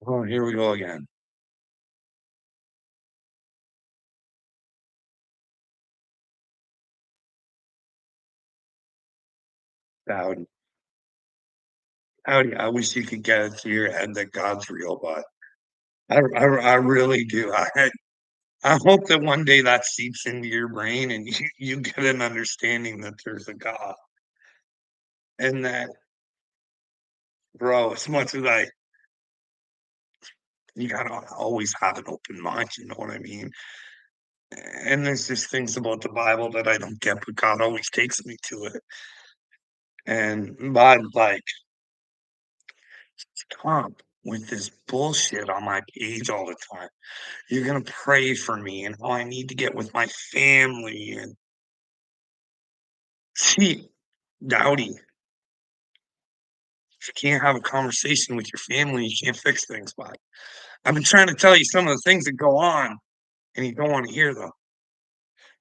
Oh, here we go again. Howdy. Howdy. I wish you could get it to your head that God's real, but I really do. I hope that one day that seeps into your brain and you get an understanding that there's a God and that, bro, as much as you gotta always have an open mind, you know what I mean? And there's just things about the Bible that I don't get, but God always takes me to it. And but like, stop with this bullshit on my page all the time. You're gonna pray for me and how I need to get with my family and see, Dowdy, if you can't have a conversation with your family, you can't fix things, bud. I've been trying to tell you some of the things that go on, and you don't wanna hear them.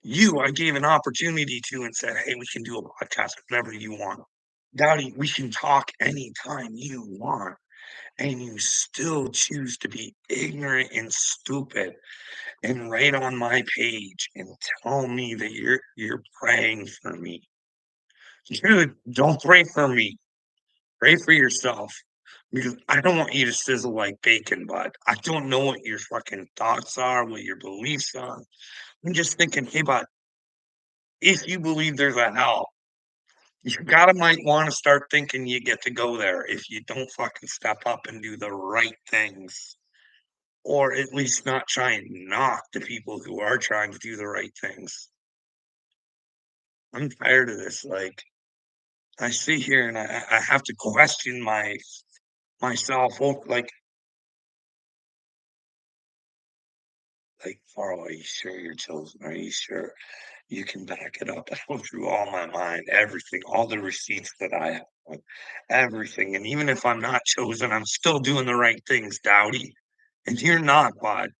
I gave an opportunity to and said, "Hey, we can do a podcast whenever you want. Dowdy, we can talk anytime you want." And you still choose to be ignorant and stupid and write on my page and tell me that you're praying for me. Dude, don't pray for me. Pray for yourself because I don't want you to sizzle like bacon, bud. I don't know what your fucking thoughts are, what your beliefs are. I'm just thinking, hey, bud, if you believe there's a hell, you gotta might want to start thinking you get to go there if you don't fucking step up and do the right things. Or at least not try and knock the people who are trying to do the right things. I'm tired of this. Like, I sit here and I have to question myself. Like, Farrell, are you sure you're chosen? Are you sure you can back it up? I go through all my mind, everything, all the receipts that I have, like, everything. And even if I'm not chosen, I'm still doing the right things, Dowdy. And you're not, bud.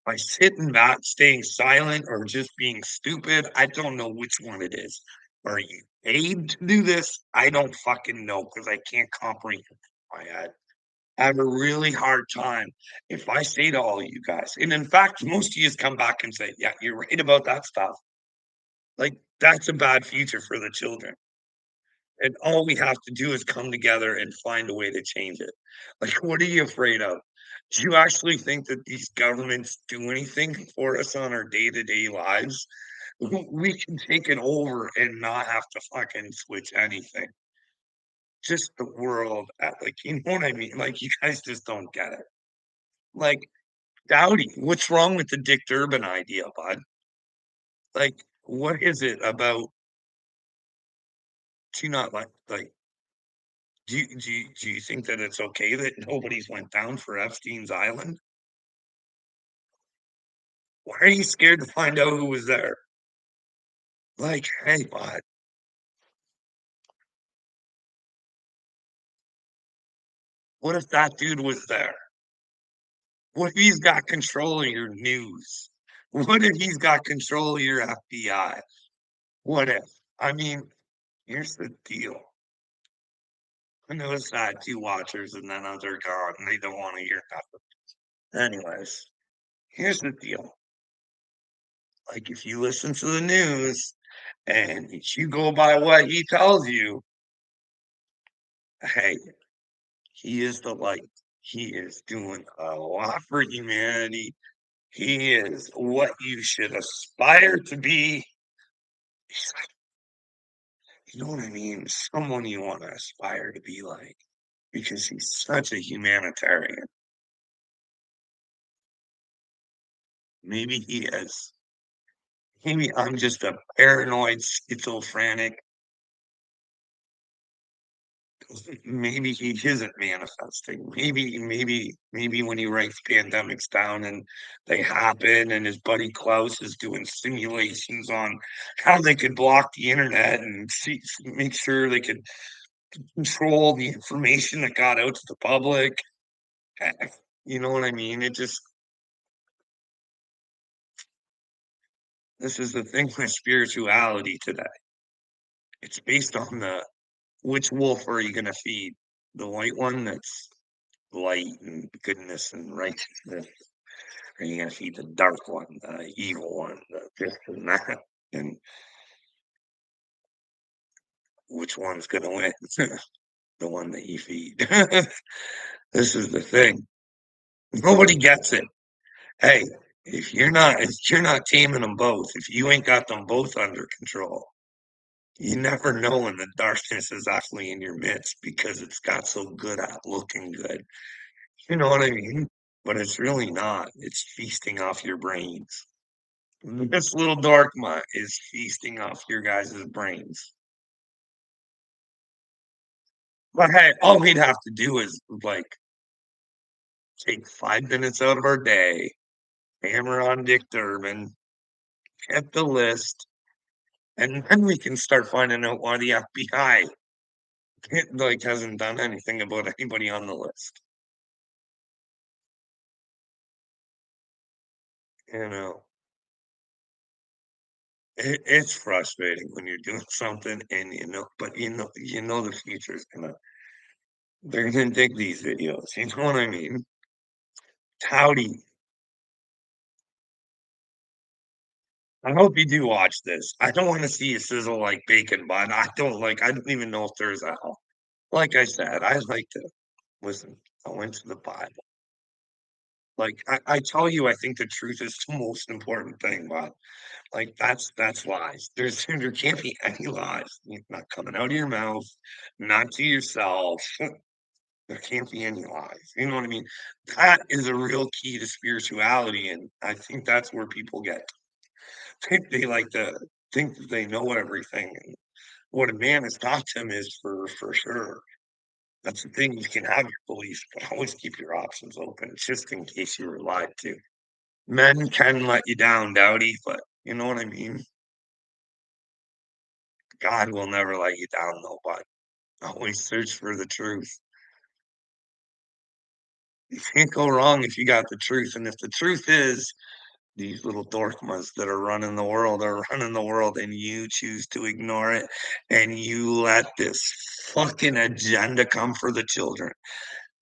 By sitting back, staying silent, or just being stupid, I don't know which one it is. Are you paid to do this? I don't fucking know because I can't comprehend it in my head. I have a really hard time if I say to all you guys, and in fact, most of you come back and say, "Yeah, you're right about that stuff." Like, that's a bad future for the children. And all we have to do is come together and find a way to change it. Like, what are you afraid of? Do you actually think that these governments do anything for us on our day-to-day lives? We can take it over and not have to fucking switch anything. Just the world at like, you know what I mean? Like, you guys just don't get it. Like, Dowdy, what's wrong with the Dick Durbin idea, bud? Like, what is it about do you not like do you think that it's okay that nobody's went down for Epstein's Island? Why are you scared to find out who was there? Like, hey, bud, what if that dude was there? What if he's got control of your news? What if he's got control of your FBI? What if? I mean, here's the deal. I noticed I had 2 watchers and then they're gone and they don't wanna hear nothing. Anyways, here's the deal. Like, if you listen to the news and you go by what he tells you, hey, he is the light. He is doing a lot for humanity. He is what you should aspire to be. He's like, you know what I mean? Someone you want to aspire to be like because he's such a humanitarian. Maybe he is. Maybe I'm just a paranoid schizophrenic. Maybe he isn't manifesting. Maybe when he writes pandemics down and they happen and his buddy Klaus is doing simulations on how they could block the internet and make sure they could control the information that got out to the public. Eh, you know what I mean? This is the thing with spirituality today. It's based on the which wolf are you gonna feed? The white one that's light and goodness and righteousness? Or are you gonna feed the dark one, the evil one, the this and that? And which one's gonna win? The one that you feed. This is the thing. Nobody gets it. Hey, if you're not taming them both, if you ain't got them both under control, you never know when the darkness is actually in your midst because it's got so good at looking good. You know what I mean? But it's really not. It's feasting off your brains. This little Darkma is feasting off your guys' brains. But hey, all we'd have to do is like take 5 minutes out of our day, hammer on Dick Durbin, get the list, and then we can start finding out why the FBI like hasn't done anything about anybody on the list. You know, it's frustrating when you're doing something and but you know the future's gonna they're gonna dig these videos. You know what I mean? Howdy. I hope you do watch this. I don't want to see you sizzle like bacon, but I don't even know if there's a hell. Like I said, I like to listen. I went to the Bible. Like I tell you, I think the truth is the most important thing, but like that's lies. There can't be any lies. Not coming out of your mouth, not to yourself. There can't be any lies. You know what I mean? That is a real key to spirituality, and I think that's where people get they like to think that they know everything. And what a man has taught them is for sure. That's the thing. You can have your beliefs, but always keep your options open, just in case you were lied to. Men can let you down, Dowdy, but you know what I mean? God will never let you down, though, but always search for the truth. You can't go wrong if you got the truth. And if the truth is these little dorkmas that are running the world are running the world, and you choose to ignore it, and you let this fucking agenda come for the children,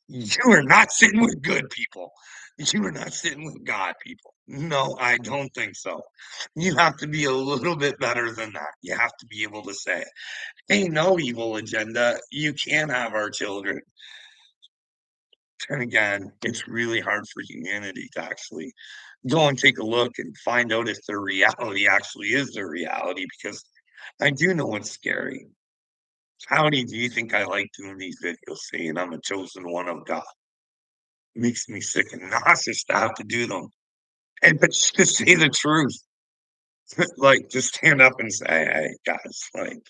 you are not sitting with good people. You are not sitting with God people. No, I don't think so. You have to be a little bit better than that. You have to be able to say, ain't no evil agenda. You can have our children. And again, it's really hard for humanity to actually go and take a look and find out if their reality actually is their reality, because I do know it's scary. Howdy, do you think I like doing these videos saying I'm a chosen one of God? It makes me sick and nauseous to have to do them. And but just to say the truth, like just stand up and say, hey guys, like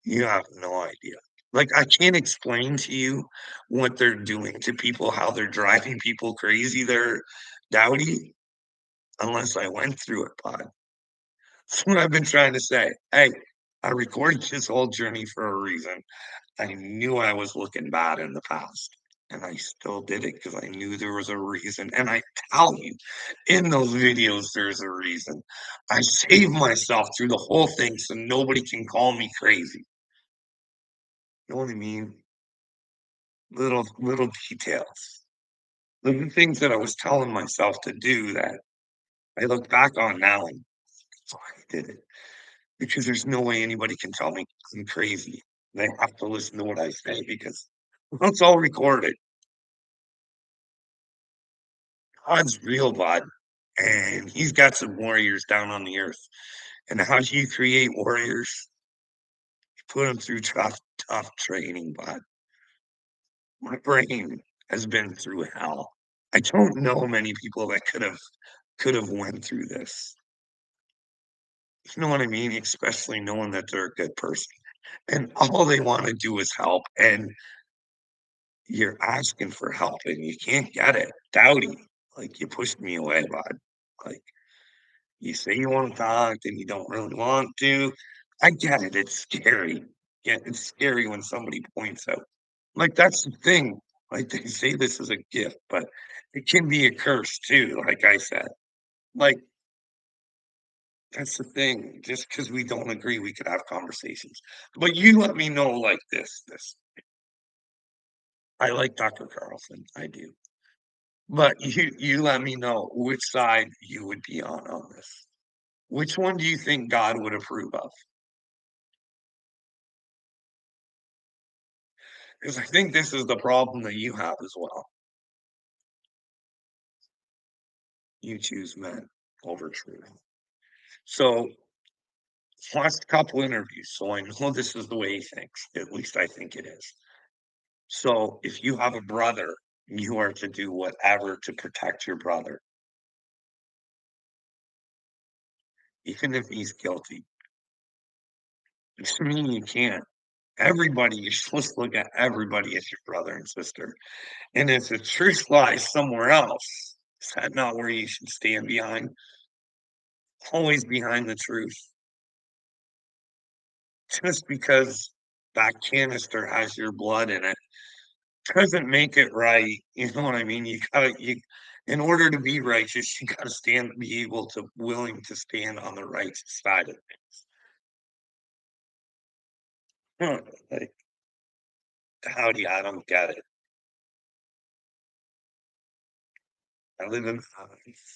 you have no idea. Like I can't explain to you what they're doing to people, how they're driving people crazy. They're dowdy unless I went through it, pod. That's what I've been trying to say. Hey, I recorded this whole journey for a reason. I knew I was looking bad in the past, and I still did it because I knew there was a reason. And I tell you, in those videos, there's a reason. I saved myself through the whole thing so nobody can call me crazy. You know what I mean? Little details. Little things that I was telling myself to do that I look back on now and why I did it. Because there's no way anybody can tell me I'm crazy. They have to listen to what I say because it's all recorded. God's real, bud, and he's got some warriors down on the earth. And how do you create warriors? You put them through tough training, bud. My brain has been through hell. I don't know many people that could have went through this. You know what I mean? Especially knowing that they're a good person. And all they want to do is help. And you're asking for help and you can't get it. Dowdy. Like you pushed me away, bud. Like you say you want to talk and you don't really want to. I get it. It's scary. Yeah, it's scary when somebody points out. Like that's the thing. Like they say this is a gift, but it can be a curse too, like I said. Like that's the thing. Just because we don't agree, we could have conversations. But you let me know like this. I like Tucker Carlson, I do. But you let me know which side you would be on this. Which one do you think God would approve of? Because I think this is the problem that you have as well. You choose men over truth. So, watched a couple interviews, so I know this is the way he thinks. At least I think it is. So, if you have a brother, you are to do whatever to protect your brother, even if he's guilty. To me, you can't. Everybody, you're supposed to look at everybody as your brother and sister. And if the truth lies somewhere else, is that not where you should stand behind? Always behind the truth. Just because that canister has your blood in it doesn't make it right. You know what I mean? In order to be righteous, you gotta be able to willing to stand on the right side of things. Huh, like, howdy, I don't get it. I live in a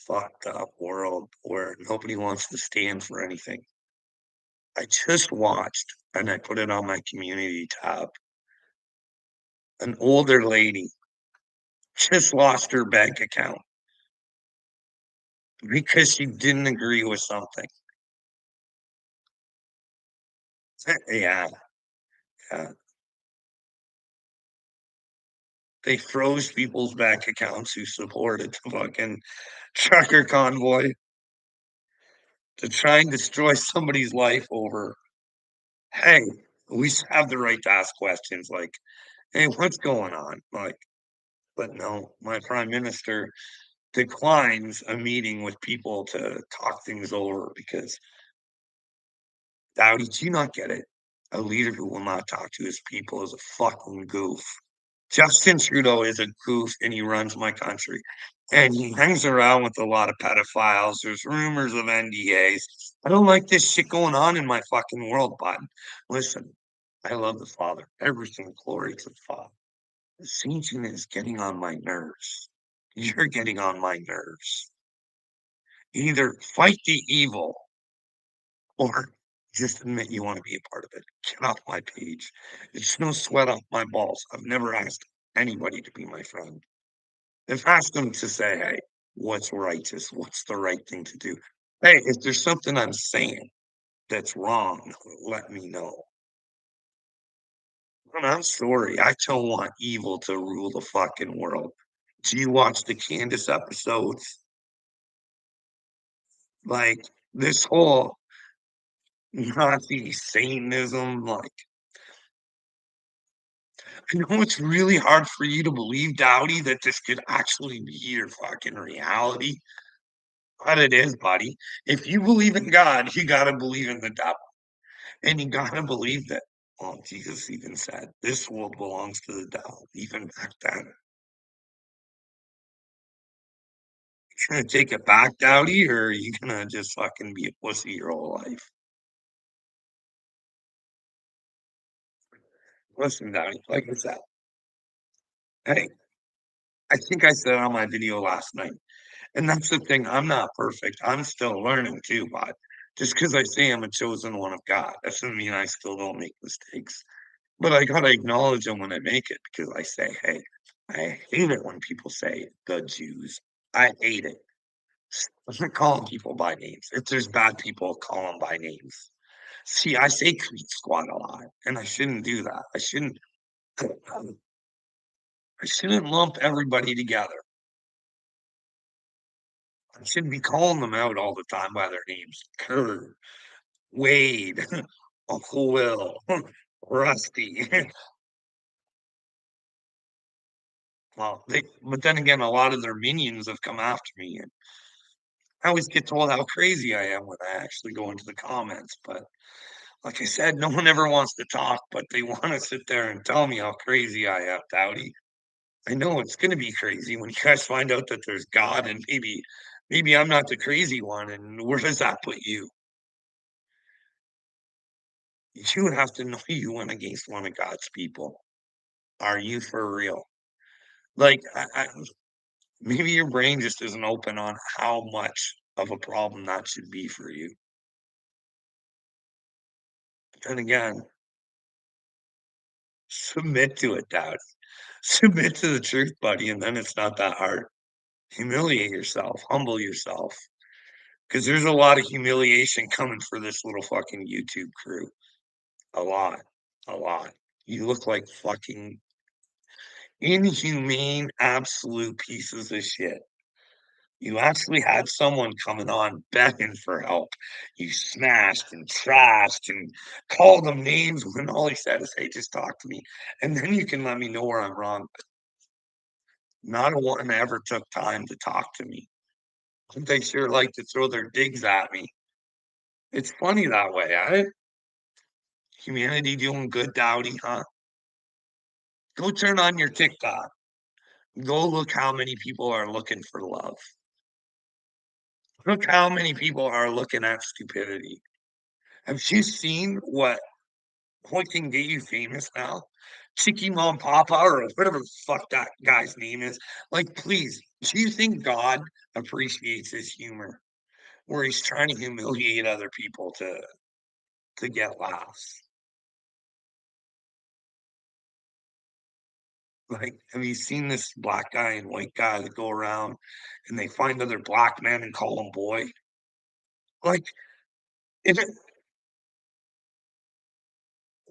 fucked up world where nobody wants to stand for anything. I just watched, and I put it on my community tab, an older lady just lost her bank account because she didn't agree with something. Yeah, yeah. They froze people's bank accounts who supported the fucking trucker convoy to try and destroy somebody's life over, "Hey, we should have the right to ask questions like, 'Hey, what's going on?'" Like, but no, my prime minister declines a meeting with people to talk things over because, Dowdy, do you not get it? A leader who will not talk to his people is a fucking goof. Justin Trudeau is a goof and he runs my country. And he hangs around with a lot of pedophiles. There's rumors of NDAs. I don't like this shit going on in my fucking world, but listen, I love the Father. Everything glory to the Father. Satan is getting on my nerves. You're getting on my nerves. Either fight the evil or just admit you want to be a part of it. Get off my page. It's no sweat off my balls. I've never asked anybody to be my friend. I've asked them to say, hey, what's righteous? What's the right thing to do? Hey, if there's something I'm saying that's wrong, let me know. And I'm sorry. I don't want evil to rule the fucking world. Do you watch the Candace episodes? Like this whole Nazi Satanism, like I know it's really hard for you to believe, Dowdy, that this could actually be your fucking reality, but it is, buddy. If you believe in God, you gotta believe in the devil, and you gotta believe that. Well, Jesus even said, "This world belongs to the devil." Even back then, you gonna take it back, Dowdy, or are you gonna just fucking be a pussy your whole life? Listen, Dowdy, like I said, hey, I think I said it on my video last night. And that's the thing, I'm not perfect, I'm still learning too, but just because I say I'm a chosen one of God, that doesn't mean I still don't make mistakes. But I gotta acknowledge them when I make it because I say, "Hey, I hate it when people say 'the Jews.' I hate it." I'm not calling people by names. If there's bad people, call them by names. See, I say Creed Squad a lot, and I shouldn't do that. I shouldn't lump everybody together. I shouldn't be calling them out all the time by their names. Kurt, Wade, Uncle Will, Rusty. Well, but then again, a lot of their minions have come after me, and I always get told how crazy I am when I actually go into the comments. But like I said, no one ever wants to talk, but they want to sit there and tell me how crazy I am, Dowdy. I know it's going to be crazy when you guys find out that there's God, and maybe I'm not the crazy one. And where does that put you? You have to know you went against one of God's people. Are you for real? Like, maybe your brain just isn't open on how much of a problem that should be for you. And again, submit to it, Dad. Submit to the truth, buddy, and then it's not that hard. Humiliate yourself, humble yourself, because there's a lot of humiliation coming for this little fucking YouTube crew. A lot, a lot. You look like fucking inhumane, absolute pieces of shit. You actually had someone coming on begging for help. You smashed and trashed and called them names when all he said is, "Hey, just talk to me, and then you can let me know where I'm wrong." Not a one ever took time to talk to me. They sure like to throw their digs at me. It's funny that way, humanity doing good, Dowdy, huh? Go turn on your TikTok. Go look how many people are looking for love. Look how many people are looking at stupidity. Have you seen what can get you famous now? Chicky Mom Papa or whatever the fuck that guy's name is. Like, please, do you think God appreciates his humor where he's trying to humiliate other people to get laughs? Like, have you seen this black guy and white guy that go around and they find other black men and call them boy? Like, if it,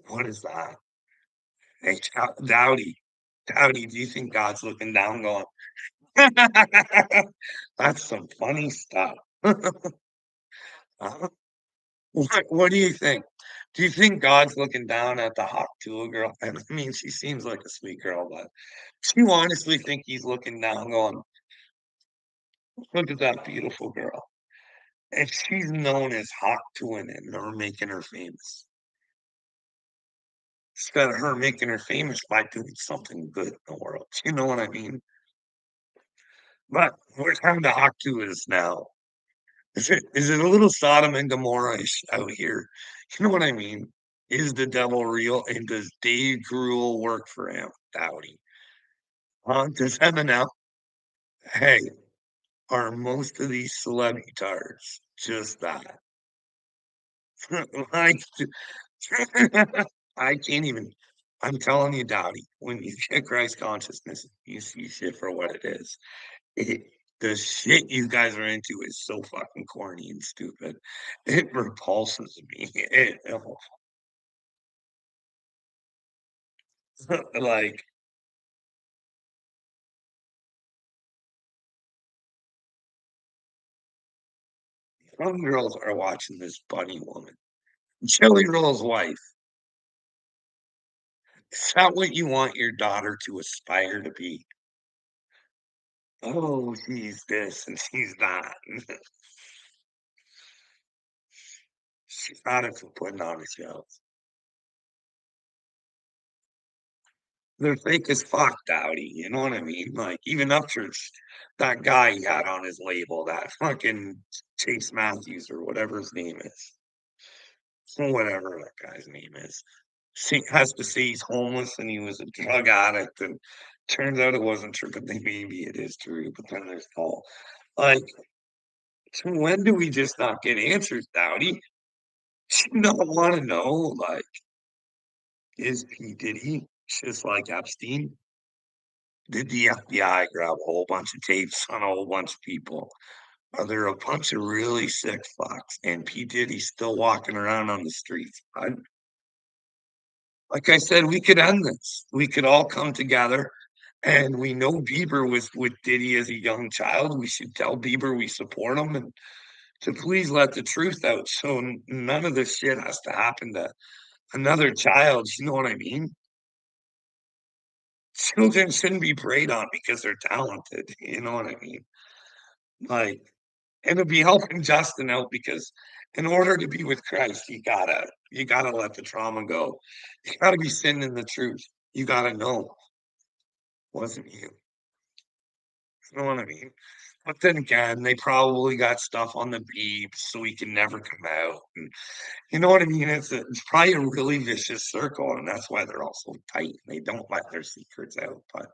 what is that? Hey, Dowdy, Dowdy, do you think God's looking down going, that's some funny stuff? Huh? What do you think? Do you think God's looking down at the hot Tula girl? And I mean, she seems like a sweet girl, but do you honestly think he's looking down going, look at that beautiful girl? And she's known as hot Tuin and they're making her famous. Instead of her making her famous by doing something good in the world. You know what I mean? But we're down to hot Tuas now. Is it a little Sodom and Gomorrah-ish out here? You know what I mean? Is the devil real? And does Dave Grohl work for him? Dowdy. Does Eminem? Hey, are most of these celebrity tards just that? Like, I can't even. I'm telling you, Dowdy, when you get Christ consciousness, you see shit for what it is. It, the shit you guys are into is so fucking corny and stupid. It repulses me. Like, some girls are watching this bunny woman. Jelly Roll's wife. Is that what you want your daughter to aspire to be? Oh, she's this and she's that. She's not into putting on a show. They're fake as fuck, Dowdy. You know what I mean? Like, even Upchurch, that guy he had on his label, that fucking Chase Matthews or whatever his name is. Whatever that guy's name is. She has to say he's homeless and he was a drug addict, and turns out it wasn't true, but then maybe it is true. But then there's all like, so when do we just not get answers, Dowdy? You don't want to know, like, is P. Diddy just like Epstein? Did the FBI grab a whole bunch of tapes on a whole bunch of people? Are there a bunch of really sick fucks? And P. Diddy's still walking around on the streets. Like I said, we could end this. We could all come together. And we know Bieber was with Diddy as a young child. We should tell Bieber we support him and to please let the truth out. So none of this shit has to happen to another child. You know what I mean? Children shouldn't be preyed on because they're talented. You know what I mean? Like, and it'd be helping Justin out because in order to be with Christ, you gotta let the trauma go. You gotta be sitting in the truth. You gotta know it wasn't you. You know what I mean? But then again, they probably got stuff on the beep so he can never come out. And you know what I mean? It's probably a really vicious circle, and that's why they're all so tight. They don't let their secrets out. But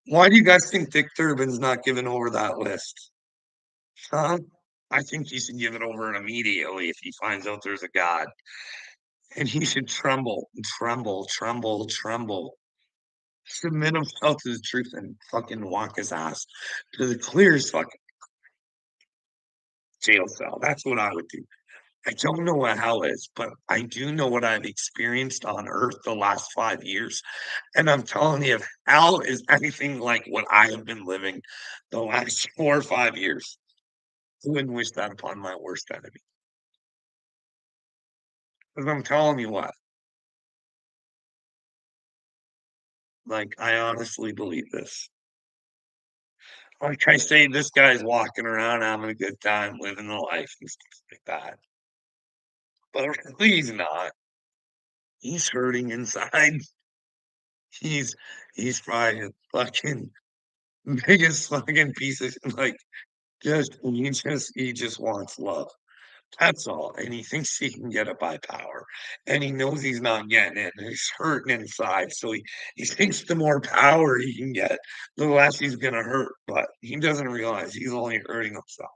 Why do you guys think Dick Durbin's not giving over that list? Huh? I think he should give it over immediately if he finds out there's a God. And he should tremble, tremble, tremble, tremble. Submit himself to the truth and fucking walk his ass to the clearest fucking jail cell. That's what I would do. I don't know what hell is, but I do know what I've experienced on earth the last 5 years. And I'm telling you, if hell is anything like what I have been living the last 4 or 5 years, I wouldn't wish that upon my worst enemy. Because I'm telling you what, like, I honestly believe this. Like I say, this guy's walking around having a good time, living the life and stuff like that. But really, he's not. He's hurting inside. He's he's probably a fucking biggest fucking piece of like just he just wants love. That's all. And he thinks he can get it by power. And he knows he's not getting it. And he's hurting inside. So he thinks the more power he can get, the less he's gonna hurt. But he doesn't realize he's only hurting himself.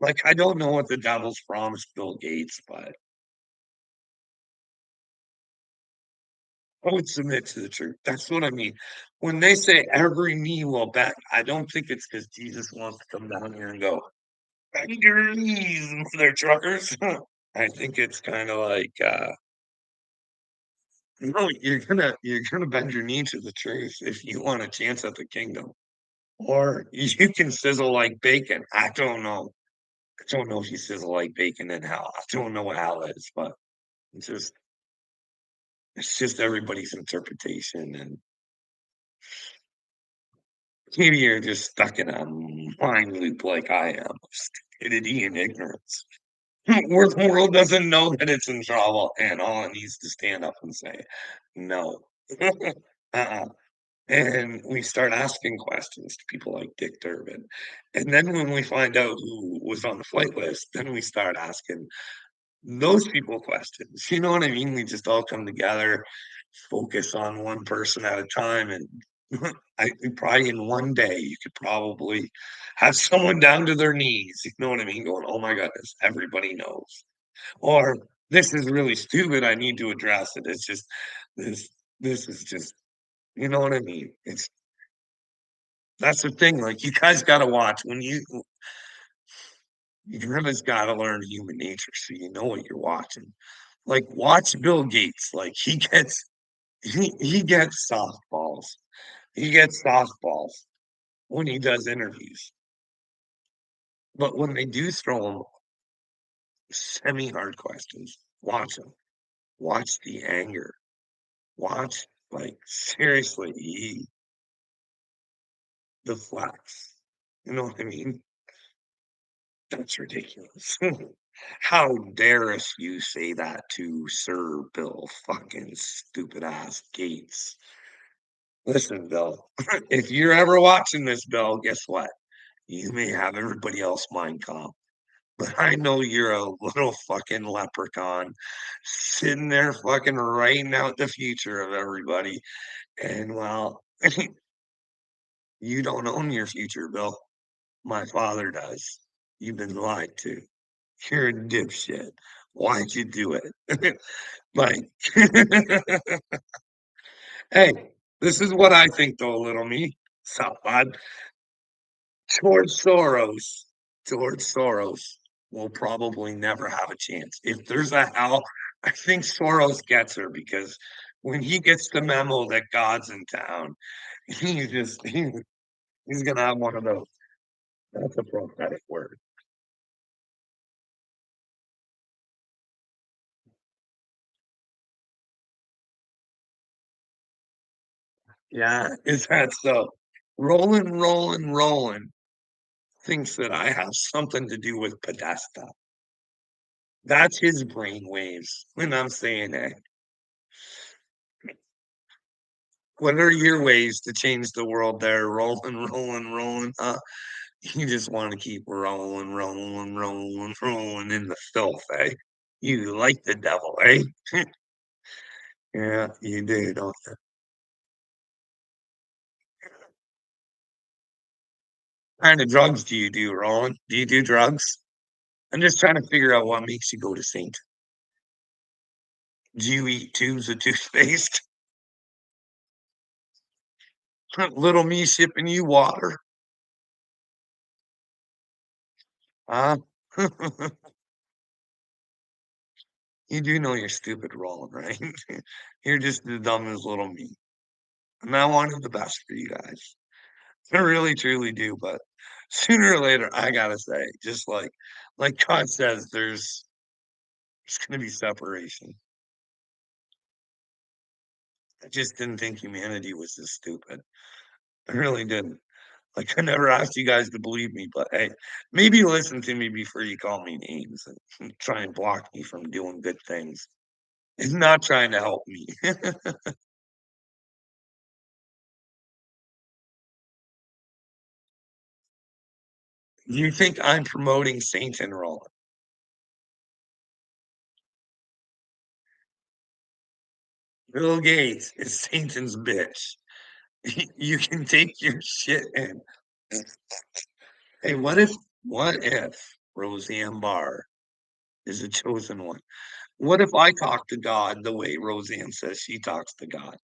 Like I don't know what the devil's promised Bill Gates, but I would submit to the truth. That's what I mean. When they say every knee will bend, I don't think it's because Jesus wants to come down here and go, bend your knees, mother truckers. I think it's kind of like, no, you're gonna bend your knee to the truth if you want a chance at the kingdom, or you can sizzle like bacon. I don't know. I don't know if you sizzle like bacon in hell. I don't know what hell is, but it's just it's just everybody's interpretation and maybe you're just stuck in a mind loop like I am, of stupidity and ignorance, where the world doesn't know that it's in trouble, and all it needs to stand up and say, "No." Uh-uh, and we start asking questions to people like Dick Durbin, and then when we find out who was on the flight list, then we start asking those people questions, you know what I mean? We just all come together, focus on one person at a time, and I probably in one day, you could probably have someone down to their knees, you know what I mean? Going, "Oh my goodness, everybody knows." Or, "This is really stupid, I need to address it." It's just this this is just you know what I mean? It's that's the thing, like, you guys gotta watch when you just gotta learn human nature so you know what you're watching. Like, watch Bill Gates, like, he gets softballs. He gets softballs when he does interviews, but when they do throw him semi-hard questions, watch him. Watch the anger. Watch, like, seriously, he deflects. You know what I mean? That's ridiculous. How darest you say that to Sir Bill fucking stupid ass Gates? Listen, Bill, if you're ever watching this, Bill, guess what? You may have everybody else mind calm, but I know you're a little fucking leprechaun sitting there fucking writing out the future of everybody. And well, you don't own your future, Bill. My father does. You've been lied to. You're a dipshit. Why'd you do it? Like, hey, this is what I think, though, little me. So, George Soros, George Soros will probably never have a chance. If there's a hell, I think Soros gets her because when he gets the memo that God's in town, he's gonna have one of those. That's a prophetic word. Yeah, is that so? Rolling thinks that I have something to do with Podesta. That's his brain waves when I'm saying that. What are your ways to change the world there? Rolling, huh? You just want to keep rolling in the filth, eh? You like the devil, eh? Yeah, you do, don't you? Kind of drugs do you do, Roland? Do you do drugs? I'm just trying to figure out what makes you go to Saint. Do you eat tubes of toothpaste? Little me shipping you water, huh? You do know you're stupid, Roland, right? You're just the dumbest little me, and I wanted the best for you guys. I really truly do, but sooner or later, I gotta say, just like God says, there's gonna be separation. I just didn't think humanity was this stupid. I really didn't. Like, I never asked you guys to believe me, but hey, maybe listen to me before you call me names and try and block me from doing good things. It's not trying to help me. You think I'm promoting Saint enrollment? Bill Gates is Satan's bitch. You can take your shit in. Hey, what if Roseanne Barr is the chosen one? What if I talk to God the way Roseanne says she talks to God?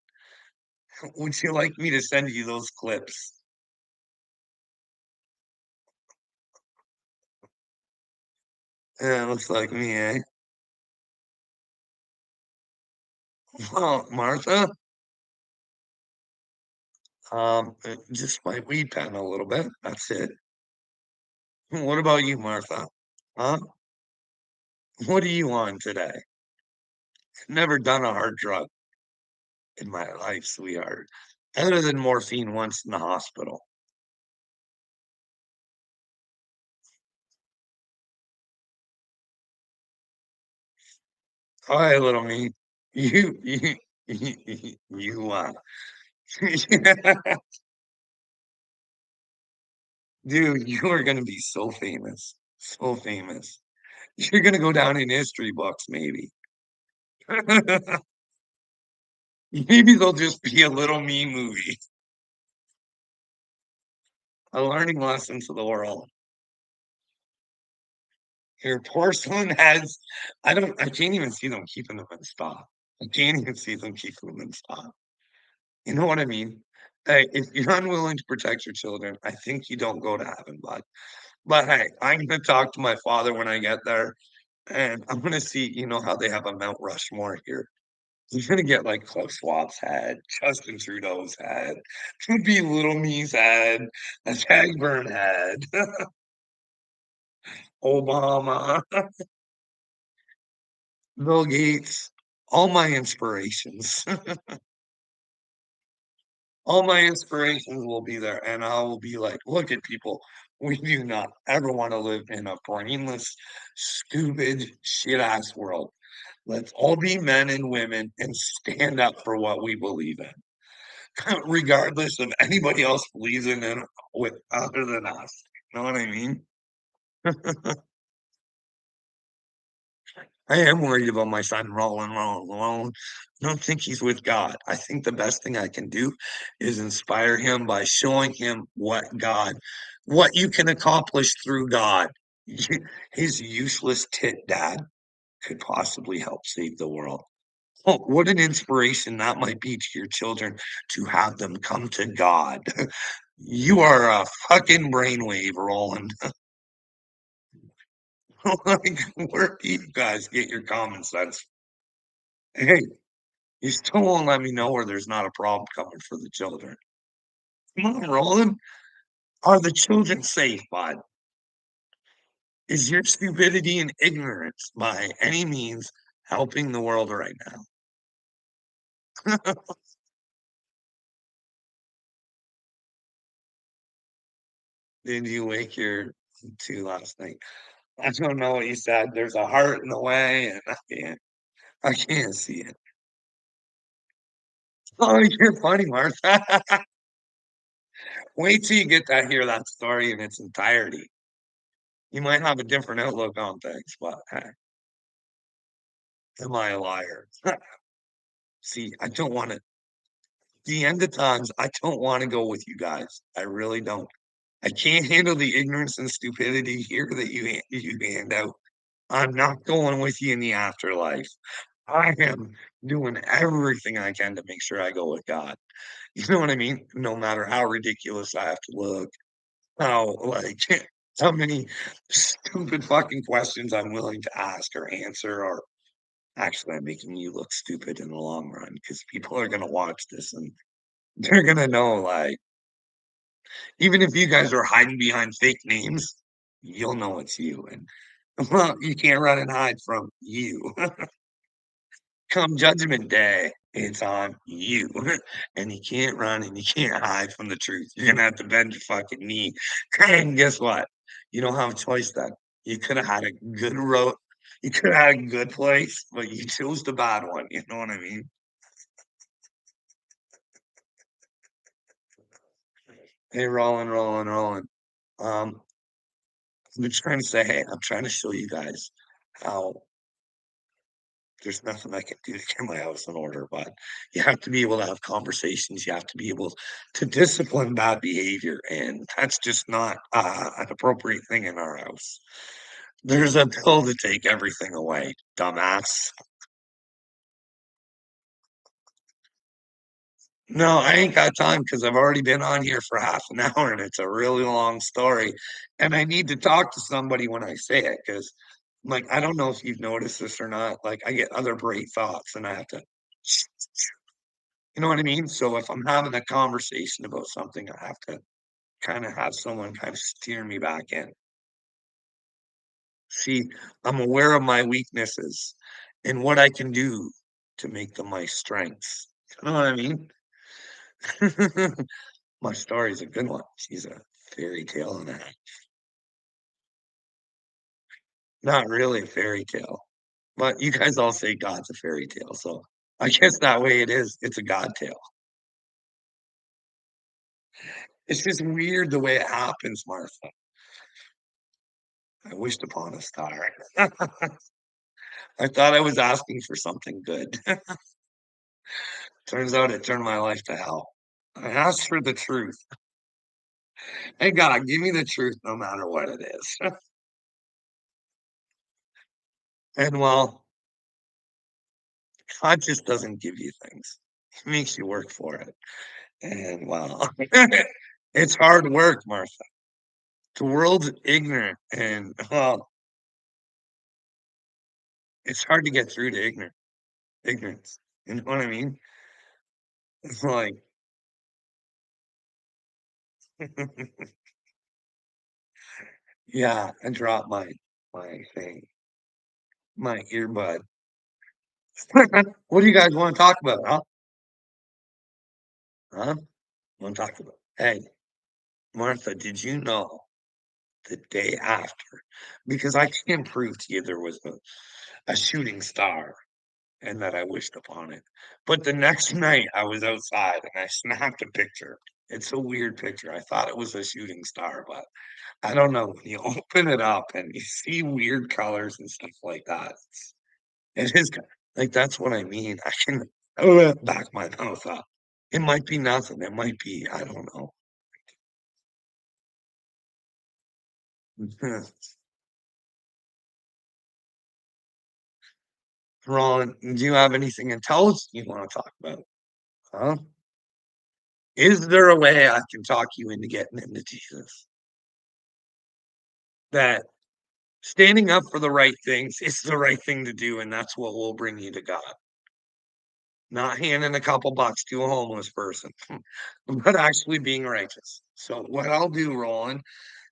Would you like me to send you those clips? Yeah, looks like me, eh? Well, Martha, just my weed pen a little bit. That's it. What about you, Martha? Huh? What are you on today? Never done a hard drug in my life, sweetheart. Other than morphine once in the hospital. Hi, little me. You, dude, you are gonna be so famous. So famous. You're gonna go down in history books, maybe. Maybe there'll just be a little me movie, a learning lesson to the world. Your porcelain has, I can't even see them keeping them in stock. I can't even see them keeping them in stock. You know what I mean? Hey, if you're unwilling to protect your children, I think you don't go to heaven, bud. But hey, I'm gonna talk to my father when I get there, and I'm gonna see, you know how they have a Mount Rushmore here. He's gonna get like Klaus Schwab's head, Justin Trudeau's head, could be Little Me's head, a Tagburn head, Obama, Bill Gates, all my inspirations. All my inspirations will be there, and I will be like, "Look at people. We do not ever wanna live in a brainless, stupid, shit-ass world. Let's all be men and women and stand up for what we believe in, regardless of anybody else believes in it with other than us." You know what I mean? I am worried about my son rolling alone. I don't think he's with God. I think the best thing I can do is inspire him by showing him what you can accomplish through God. His useless tit dad could possibly help save the world. Oh, what an inspiration that might be to your children to have them come to God. You are a fucking brainwave, Roland. Like, where do you guys get your common sense? Hey, you still won't let me know where there's not a problem coming for the children. Come on, Roland. Are the children safe, bud? Is your stupidity and ignorance by any means helping the world right now? Did you wake your two last night? I don't know what you said. There's a heart in the way, and I can't see it. Oh, you're funny, Martha. Wait till you get to hear that story in its entirety. You might have a different outlook on things, but hey, am I a liar? See, I don't wanna the end of times, I don't wanna go with you guys. I really don't. I can't handle the ignorance and stupidity here that you hand out. I'm not going with you in the afterlife. I am doing everything I can to make sure I go with God. You know what I mean? No matter how ridiculous I have to look, how, like, how many stupid fucking questions I'm willing to ask or answer, or actually, I'm making you look stupid in the long run because people are gonna watch this and they're gonna know, like, even if you guys are hiding behind fake names, you'll know it's you, and, well, you can't run and hide from you. Come judgment day, it's on you, and you can't run and you can't hide from the truth. You're gonna have to bend your fucking knee, and guess what? You don't have a choice then. You coulda had a good road, you coulda had a good place, but you chose the bad one, you know what I mean? Hey, rolling. Um, I'm just trying to say, hey, I'm trying to show you guys how there's nothing I can do to get my house in order, but you have to be able to have conversations. You have to be able to discipline bad behavior, and that's just not an appropriate thing in our house. There's a pill to take everything away, dumbass. No, I ain't got time because I've already been on here for half an hour and it's a really long story. And I need to talk to somebody when I say it because, like, I don't know if you've noticed this or not. Like, I get other great thoughts and I have to, you know what I mean? So if I'm having a conversation about something, I have to kind of have someone kind of steer me back in. See, I'm aware of my weaknesses and what I can do to make them my strengths. You know what I mean? My story's a good one. She's a fairy tale and a not really a fairy tale, but you guys all say God's a fairy tale, so I guess that way it is. It's a God tale. It's just weird the way it happens, Martha. I wished upon a star. I thought I was asking for something good. Turns out it turned my life to hell. I asked for the truth. Hey, God, give me the truth no matter what it is. And well, God just doesn't give you things. He makes you work for it. And well, it's hard work, Martha. The world's ignorant and well, it's hard to get through to ignorance. You know what I mean? It's like yeah, I dropped my thing, my earbud. What do you guys want to talk about, huh? Huh? Want to talk about? Hey, Martha, did you know the day after? Because I can't prove to you there was a shooting star and that I wished upon it. But the next night I was outside and I snapped a picture. It's a weird picture. I thought it was a shooting star, but I don't know. When you open it up and you see weird colors and stuff like that, it is like that's what I mean. I can back my mouth up. It might be nothing. It might be, I don't know. Ron, do you have anything intelligent you want to talk about? Huh? Is there a way I can talk you into getting into Jesus? That standing up for the right things is the right thing to do, and that's what will bring you to God. Not handing a couple bucks to a homeless person, but actually being righteous. So what I'll do, Roland,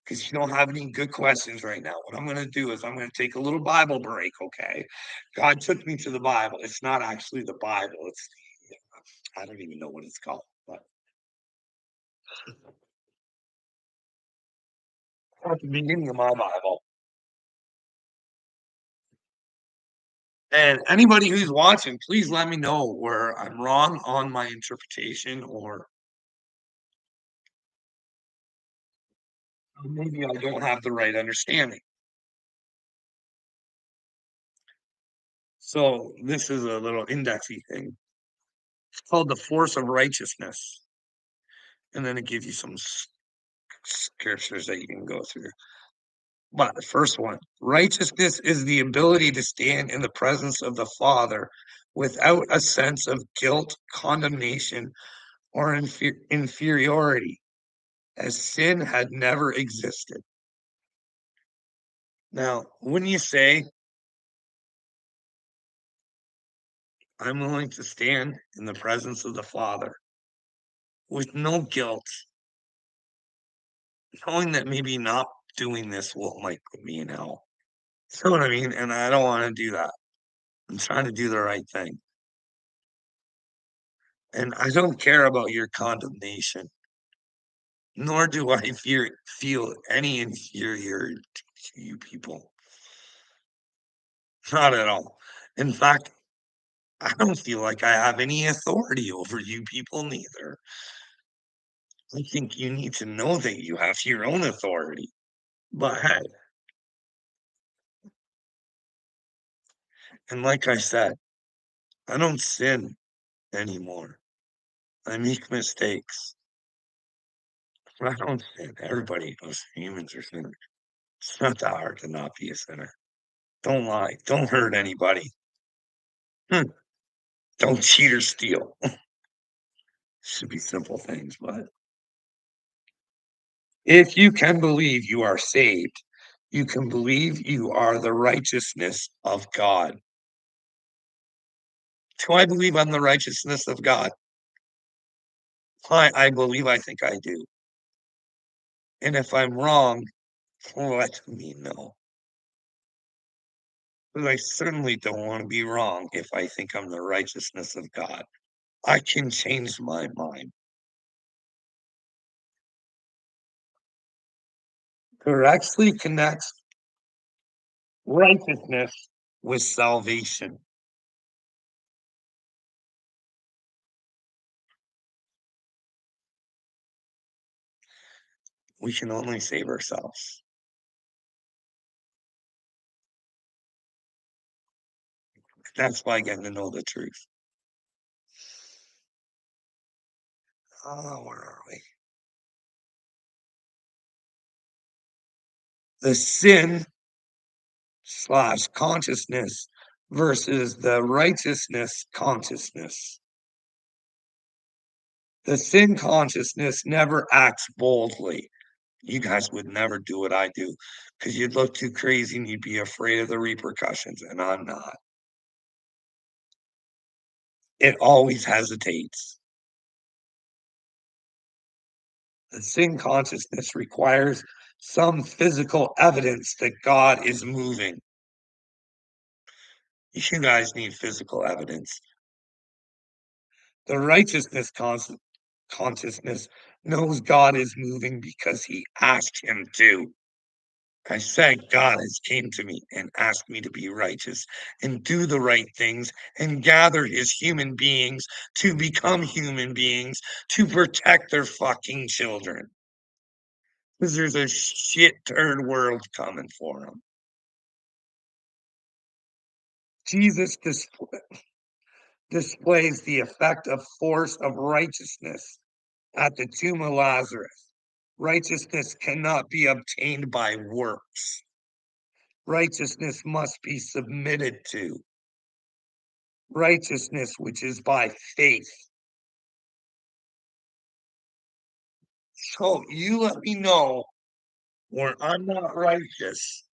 because you don't have any good questions right now, what I'm going to do is I'm going to take a little Bible break. Okay, God took me to the Bible. It's not actually the Bible. It's I don't even know what it's called, but at the beginning of my Bible. And anybody who's watching, please let me know where I'm wrong on my interpretation, or maybe I don't have the right understanding. So this is a little indexy thing. It's called the force of righteousness, and then it gives you some scriptures that you can go through. But the first one, righteousness is the ability to stand in the presence of the Father without a sense of guilt, condemnation, or inferiority, as sin had never existed. Now, when you say, I'm willing to stand in the presence of the Father with no guilt, knowing that maybe not doing this will might put me in hell. You know what I mean? And I don't want to do that. I'm trying to do the right thing. And I don't care about your condemnation, nor do I feel any inferiority to you people. Not at all. In fact, I don't feel like I have any authority over you people neither. I think you need to know that you have your own authority. But hey, and like I said, I don't sin anymore. I make mistakes. I don't sin. Everybody knows humans are sinners. It's not that hard to not be a sinner. Don't lie. Don't hurt anybody. Hmm. Don't cheat or steal. Should be simple things, but if you can believe you are saved, you can believe you are the righteousness of God. Do I believe I'm the righteousness of God? I believe I think I do. And if I'm wrong, let me know. But I certainly don't want to be wrong if I think I'm the righteousness of God. I can change my mind. Correctly connects righteousness with salvation. We can only save ourselves. That's why getting to know the truth. Oh, where are we? The sin slash consciousness versus the righteousness consciousness. The sin consciousness never acts boldly. You guys would never do what I do because you'd look too crazy and you'd be afraid of the repercussions, and I'm not. It always hesitates. The sin consciousness requires some physical evidence that God is moving. You guys need physical evidence. The consciousness knows God is moving because he asked him to. I said God has came to me and asked me to be righteous and do the right things and gather his human beings to become human beings to protect their fucking children. Because there's a shit turd world coming for them. Jesus displays the effect of force of righteousness at the tomb of Lazarus. Righteousness cannot be obtained by works. Righteousness must be submitted to. Righteousness, which is by faith. So you let me know where I'm not righteous.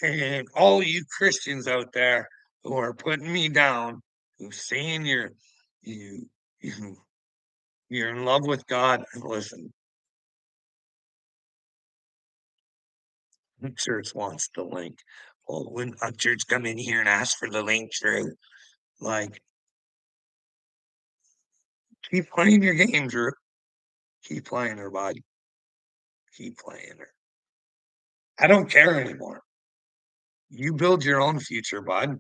And all you Christians out there who are putting me down, who saying you you you're in love with God, listen, the church wants the link. Well, when a church come in here and ask for the link through, like, keep playing your game, Drew. Keep playing her, bud. Keep playing her. I don't care anymore. You build your own future, bud.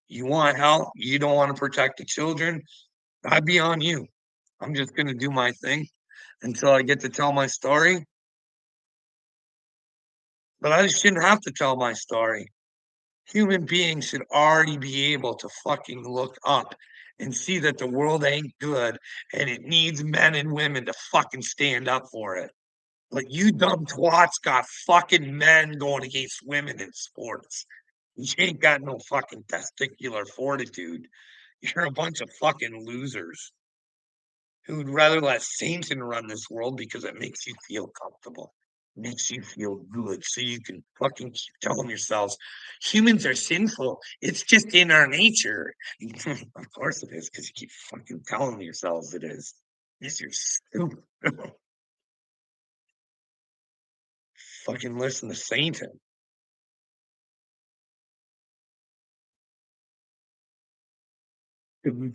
You want help? You don't want to protect the children? I'd be on you. I'm just going to do my thing until I get to tell my story. But I shouldn't have to tell my story. Human beings should already be able to fucking look up and see that the world ain't good and it needs men and women to fucking stand up for it. Like you dumb twats got fucking men going against women in sports. You ain't got no fucking testicular fortitude. You're a bunch of fucking losers who would rather let Satan run this world because it makes you feel comfortable, makes you feel good, so you can fucking keep telling yourselves humans are sinful. It's just in our nature. Of course it is, because you keep fucking telling yourselves it is. Yes, you're stupid. Fucking listen to Satan.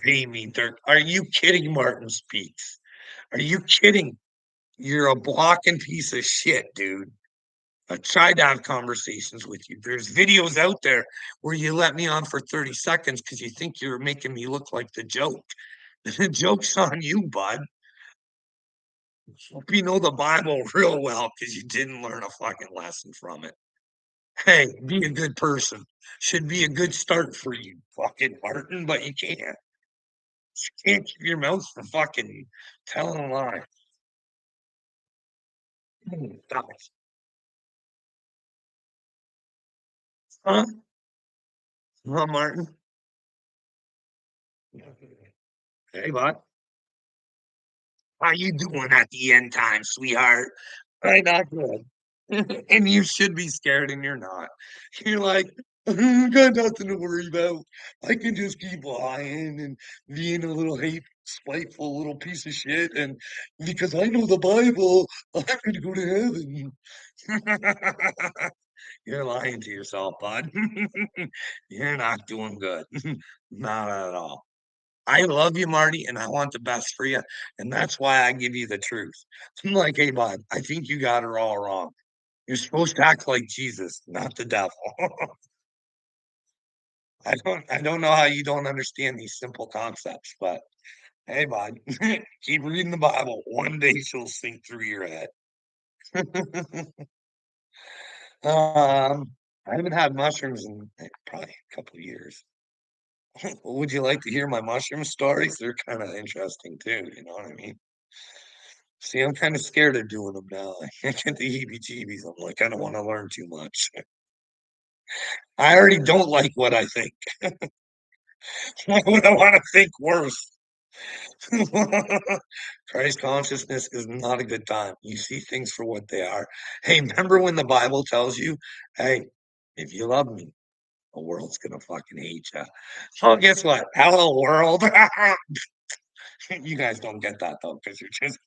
Pay me, Dirk. Are you kidding, Martin Speaks? Are you kidding? You're a blocking piece of shit, dude. I tried to have conversations with you. There's videos out there where you let me on for 30 seconds because you think you're making me look like the joke. The joke's on you, bud. Hope you know the Bible real well because you didn't learn a fucking lesson from it. Hey, be a good person. Should be a good start for you, fucking Martin, but you can't. You can't keep your mouth from fucking telling a lie. Guys. Huh? Huh, Martin? Hey, bud. How you doing at the end time, sweetheart? I not good. And you should be scared, and you're not. You're like, got nothing to worry about. I can just keep lying and being a little hate, spiteful little piece of shit. And because I know the Bible, I'm going to go to heaven. You're lying to yourself, bud. You're not doing good. Not at all. I love you, Marty, and I want the best for you. And that's why I give you the truth. I'm like, hey, bud, I think you got her all wrong. You're supposed to act like Jesus, not the devil. I don't know how you don't understand these simple concepts, but hey, bud, keep reading the Bible. One day she'll sink through your head. I haven't had mushrooms in probably a couple of years. Would you like to hear my mushroom stories? They're kind of interesting too. You know what I mean? See, I'm kind of scared of doing them now. I get the heebie-jeebies. I'm like, I don't want to learn too much. I already don't like what I think. Why would I want to think worse? Christ consciousness is not a good time. You see things for what they are. Hey, remember when the Bible tells you, hey, if you love me, the world's gonna fucking hate you. Oh, guess what? Hello, world. You guys don't get that though, because you're just.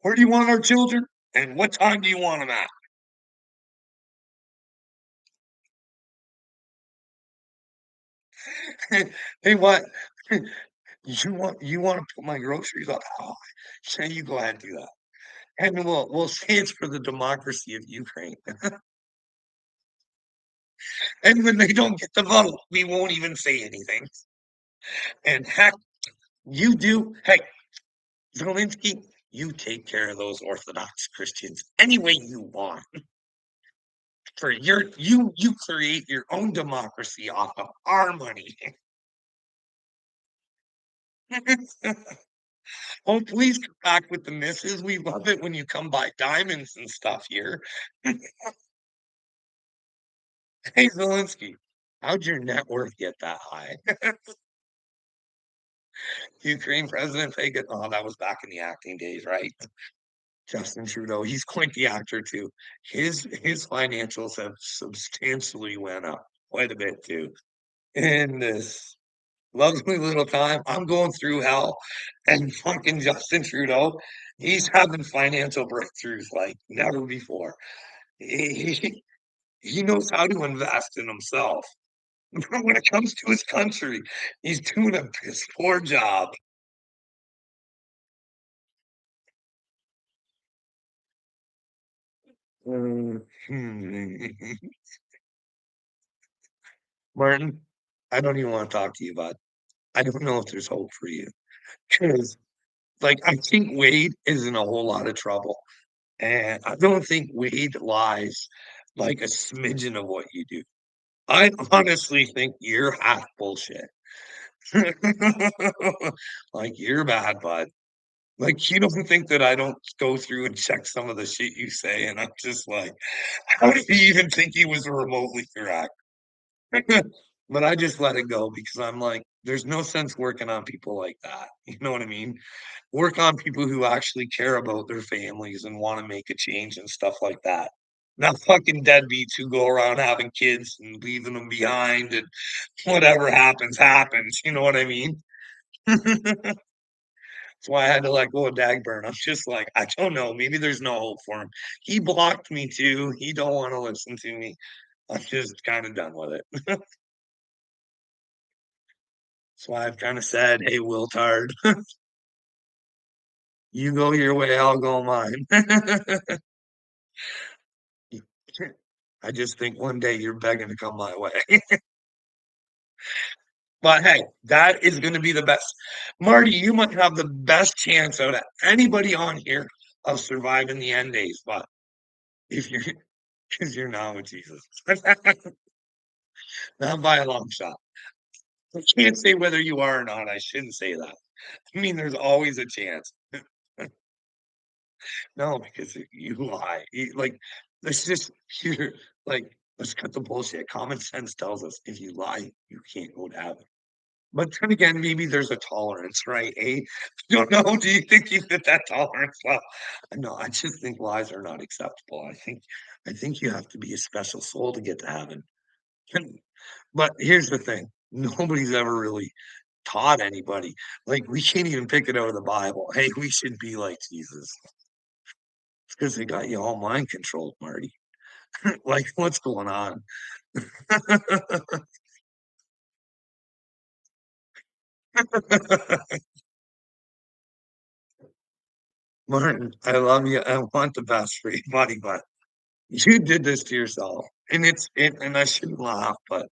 Where do you want our children? And what time do you want them at? Hey, what? You want to put my groceries up? Oh, say you go ahead and do that. And we'll say it's for the democracy of Ukraine. And when they don't get the vote, we won't even say anything. And heck, you do. Hey, Zelensky, you take care of those Orthodox Christians any way you want. For you create your own democracy off of our money. Oh, please come back with the misses. We love it when you come by diamonds and stuff here. Hey, Zelensky, how'd your net worth get that high? Ukraine President Fagin. Oh, that was back in the acting days, right? Justin Trudeau. He's quite the actor too. His financials have substantially went up quite a bit too. In this lovely little time, I'm going through hell, and fucking Justin Trudeau, he's having financial breakthroughs like never before. He knows how to invest in himself. When it comes to his country, he's doing a piss poor job. Mm, Martin, I don't even want to talk to you about. I don't know if there's hope for you because, like, I think Wade is in a whole lot of trouble, and I don't think Wade lies like a smidgen of what you do. I honestly think you're half bullshit. Like, you're bad, bud. Like, you don't think that I don't go through and check some of the shit you say, and I'm just like, "How did he even think he was remotely correct?" But I just let it go because I'm like, "There's no sense working on people like that." You know what I mean? Work on people who actually care about their families and wanna make a change and stuff like that. Not fucking deadbeats who go around having kids and leaving them behind and whatever happens, happens, you know what I mean? That's why I had to let go of Dagburn. I'm just like, "I don't know, maybe there's no hope for him." He blocked me too, he don't wanna listen to me. I'm just kinda done with it. That's why I've kinda said, "Hey, Wiltard, you go your way, I'll go mine." I just think one day you're begging to come my way. But hey, that is gonna be the best. Marty, you might have the best chance out of anybody on here of surviving the end days, but if you're because you're not with Jesus. Not by a long shot. I can't say whether you are or not, I shouldn't say that. I mean, there's always a chance. No, because you lie. Like, let's just here, like, let's cut the bullshit. Common sense tells us if you lie, you can't go to heaven. But then again, maybe there's a tolerance, right? Eh? Don't know. Do you think you fit that tolerance level? No, I just think lies are not acceptable. I think you have to be a special soul to get to heaven. And- But here's the thing: nobody's ever really taught anybody. Like, we can't even pick it out of the Bible. Hey, we should be like Jesus. It's because they got you all mind controlled, Marty. Like, what's going on? Martin, I love you. I want the best for you, buddy, but you did this to yourself. And I shouldn't laugh, but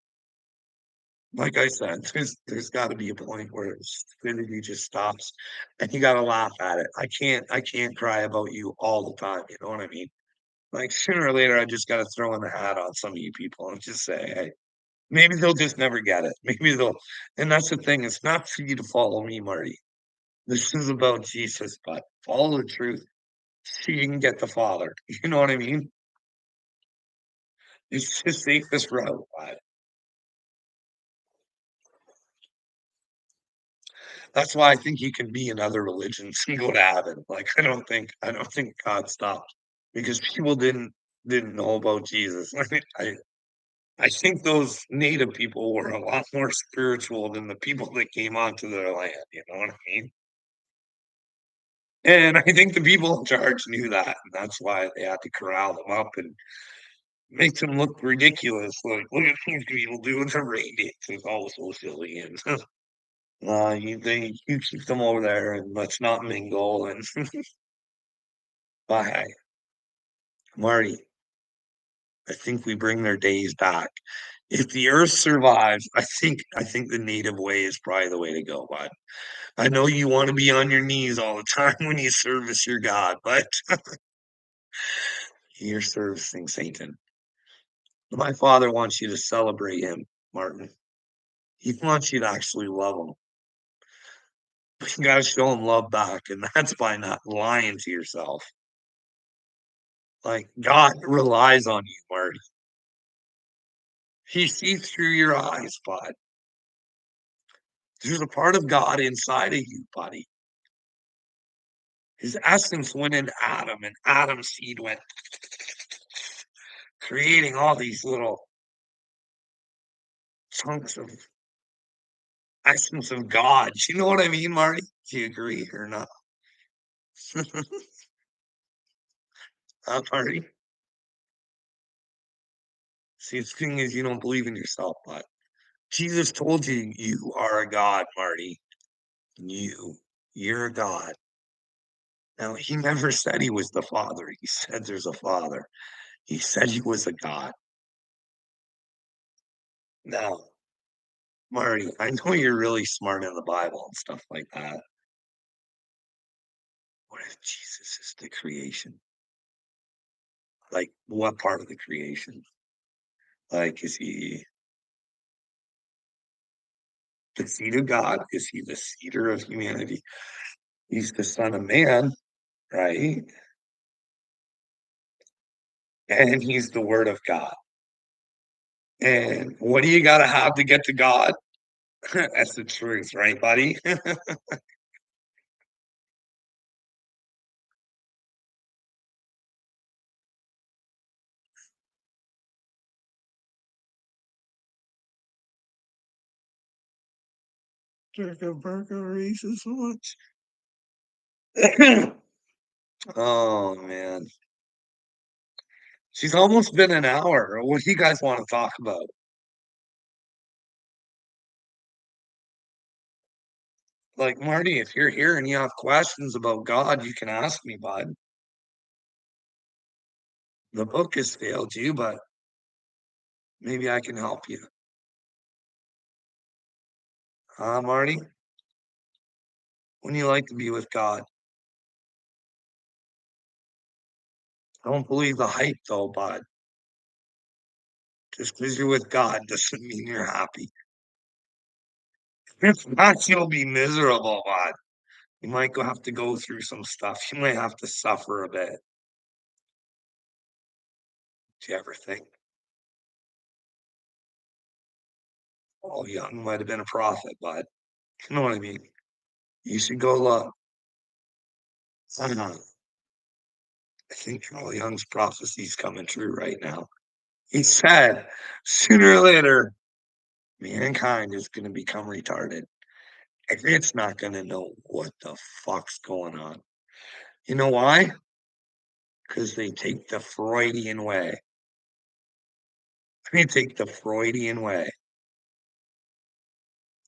like I said, there's gotta be a point where stupidity just stops and you gotta laugh at it. I can't cry about you all the time, you know what I mean? Like, sooner or later, I just gotta throw in the hat on some of you people and just say, "Hey," maybe they'll just never get it. Maybe they'll and that's the thing, it's not for you to follow me, Marty. This is about Jesus, but follow the truth so you can get the Father. You know what I mean? It's the safest route, but that's why I think you can be in other religions and go to heaven. Like, I don't think God stopped because people didn't know about Jesus. I think those native people were a lot more spiritual than the people that came onto their land, you know what I mean? And I think the people in charge knew that, and that's why they had to corral them up and make them look ridiculous. Like, look at these people doing the rain dance. It's all so silly. And you keep them over there and let's not mingle. And but hey, Marty, I think we bring their days back. If the Earth survives, I think the native way is probably the way to go. But I know you want to be on your knees all the time when you service your God, but you're servicing Satan. My father wants you to celebrate him, Martin. He wants you to actually love him. But you gotta show him love back, and that's by not lying to yourself. Like, God relies on you, Marty. He sees through your eyes, bud. There's a part of God inside of you, buddy. His essence went into Adam, and Adam's seed went creating all these little chunks of essence of God. You know what I mean, Marty? Do you agree or not? Marty? See, the thing is, you don't believe in yourself, bud. Jesus told you you are a God, Marty. You. You're a God. Now, he never said he was the Father. He said there's a Father. He said he was a God. Now, Marty, I know you're really smart in the Bible and stuff like that. What if Jesus is the creation? Like, what part of the creation? Like, is he? The seed of God. Is he the seeder of humanity? He's the son of man, right? And he's the word of God. And what do you gotta have to get to God? That's the truth, right, buddy? Turkey burger raises so much. Oh man. She's almost been an hour. What do you guys want to talk about? Like Marty, if you're here and you have questions about God, you can ask me, bud. The book has failed you, but maybe I can help you. Marty? When you like to be with God. Don't believe the hype though, bud. Just because you're with God doesn't mean you're happy. If not, you'll be miserable, bud. You might have to go through some stuff. You might have to suffer a bit. Do you ever think, oh, Young might have been a prophet, bud? You know what I mean? You should go look. I don't know. I think Carl Young's prophecy is coming true right now. He said sooner or later, mankind is going to become retarded. It's not going to know what the fuck's going on. You know why? Because they take the Freudian way. They take the Freudian way.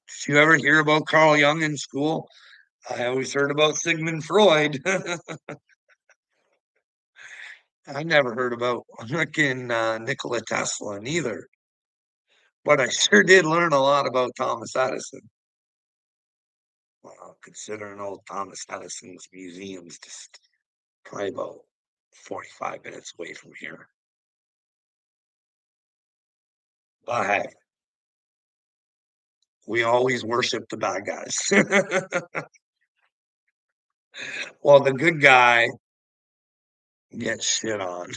Did you ever hear about Carl Jung in school? I always heard about Sigmund Freud. I never heard about fucking Nikola Tesla neither. But I sure did learn a lot about Thomas Edison. Well, considering old Thomas Edison's museum's just probably about 45 minutes away from here. But hey, we always worship the bad guys. Well, the good guy gets shit on.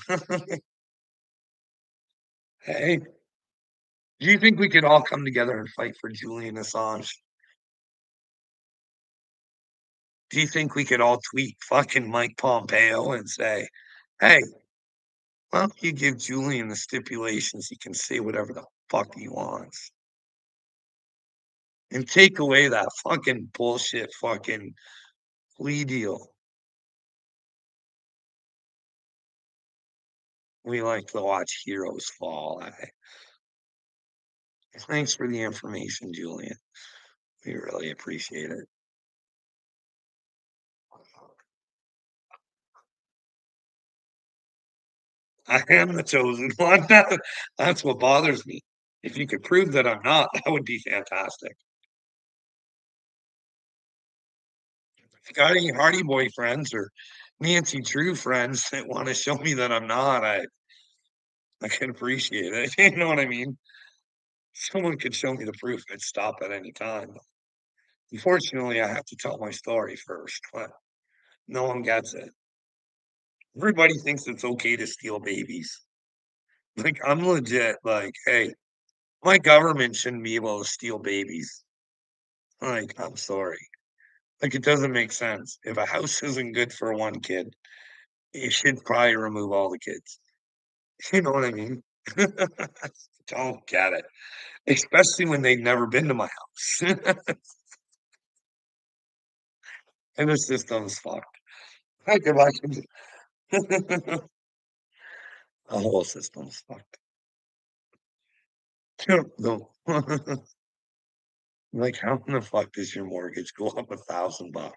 Hey, do you think we could all come together and fight for Julian Assange? Do you think we could all tweet fucking Mike Pompeo and say, hey, why don't you give Julian the stipulations he can say whatever the fuck he wants? And take away that fucking bullshit fucking plea deal. We like to watch heroes fall. Thanks for the information, Julian. We really appreciate it. I am the chosen one. That's what bothers me. If you could prove that I'm not, that would be fantastic. If you got any Hardy Boy friends or Nancy Drew friends that want to show me that I'm not, I can appreciate it. You know what I mean? Someone could show me the proof. I'd stop at any time. Unfortunately, I have to tell my story first, but no one gets it. Everybody thinks it's okay to steal babies. Like, I'm legit like, hey, my government shouldn't be able to steal babies. Like, I'm sorry. Like, it doesn't make sense. If a house isn't good for one kid, you should probably remove all the kids. You know what I mean? Don't get it. Especially when they've never been to my house. And the system's fucked. Like, if I could, the whole system's fucked. No. Like, how in the fuck does your mortgage go up $1,000?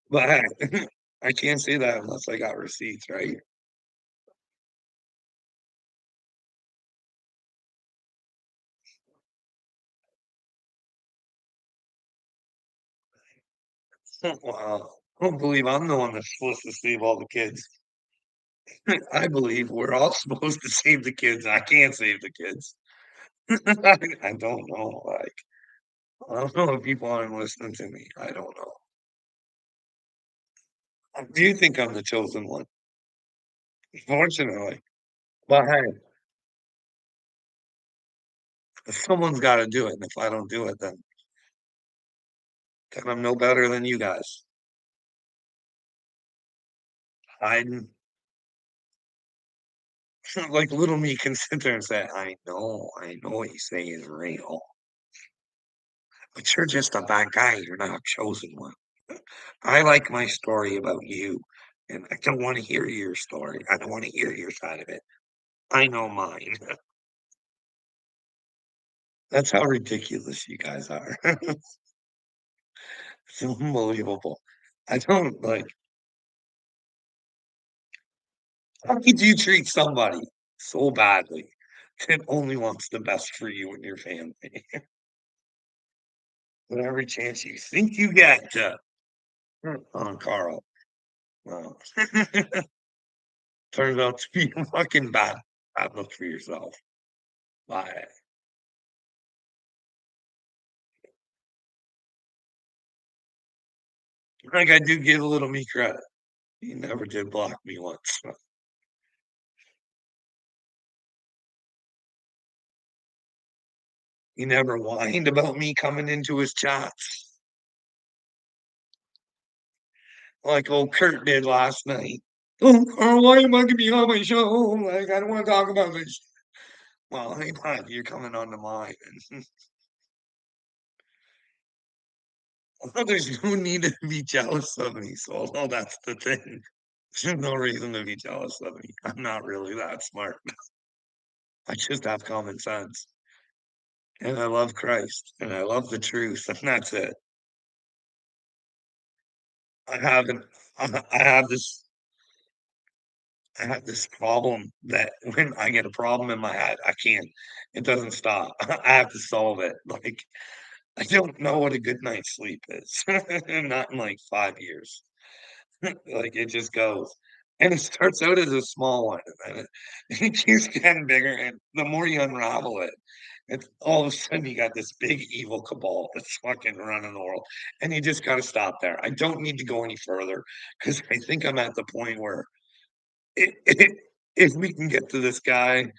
But I can't say that unless I got receipts, right? Wow. I don't believe I'm the one that's supposed to save all the kids. I believe we're all supposed to save the kids. I can't save the kids. I don't know, like, I don't know if people aren't listening to me. I don't know. Do you think I'm the chosen one? Fortunately. But hey, someone's gotta do it, and if I don't do it, then I'm no better than you guys. Hiding. Like, little me can sit there and say, I know what you say is real, but you're just a bad guy, you're not a chosen one. I like my story about you, and I don't wanna hear your story. I don't wanna hear your side of it. I know mine. That's how ridiculous you guys are. It's unbelievable. I don't like how could you treat somebody so badly that only wants the best for you and your family? But every chance you think you get to on Carl. Well, turns out to be a fucking bad look for yourself. Bye. Like, I do give a little me credit. He never did block me once. He never whined about me coming into his chats like old Kurt did last night. "Oh, Carl, why am I gonna be on my show? Like, I don't wanna talk about this." Well, hey, bud, you're coming on to mine. Well, there's no need to be jealous of me, so no, that's the thing. There's no reason to be jealous of me. I'm not really that smart. I just have common sense, and I love Christ, and I love the truth, and that's it. I haven't I have this problem that when I get a problem in my head, I can't it doesn't stop. I have to solve it. Like, I don't know what a good night's sleep is. Not in, like, 5 years. Like, it just goes. And it starts out as a small one, and then it keeps getting bigger, and the more you unravel it, it's all of a sudden you got this big evil cabal that's fucking running the world, and you just gotta stop there. I don't need to go any further because I think I'm at the point where I if we can get to this guy,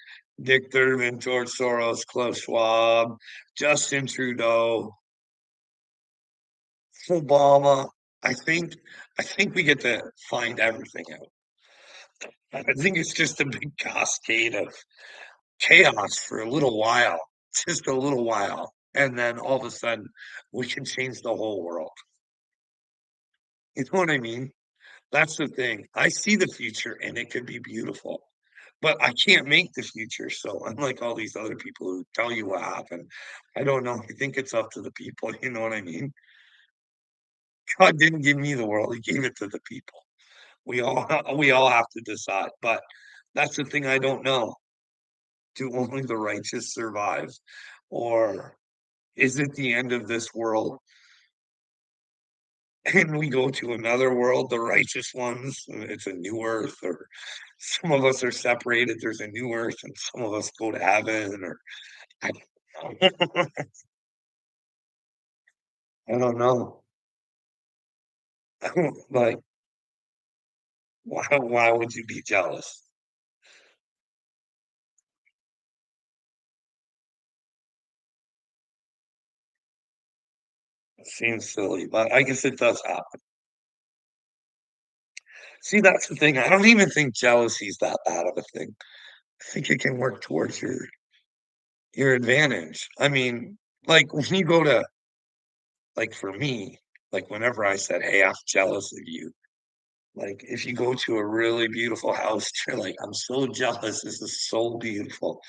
Dick Durbin, George Soros, Klaus Schwab, Justin Trudeau, Obama, I think I think we get to find everything out. I think it's just a big cascade of chaos for a little while, just a little while, and then all of a sudden, we can change the whole world. You know what I mean? That's the thing. I see the future, and it could be beautiful. But I can't make the future, so unlike all these other people who tell you what happened, I don't know, I think it's up to the people, you know what I mean? God didn't give me the world, he gave it to the people. We all have to decide, but that's the thing I don't know. Do only the righteous survive? Or is it the end of this world and we go to another world, the righteous ones, and it's a new earth, or some of us are separated, there's a new earth, and some of us go to heaven, or I don't know. I don't know. Like, why would you be jealous? It seems silly, but I guess it does happen. See, that's the thing. I don't even think jealousy is that bad of a thing. I think it can work towards your advantage. I mean, like when you go to like for me, like whenever I said, "Hey, I'm jealous of you," like if you go to a really beautiful house, you're like, "I'm so jealous. This is so beautiful."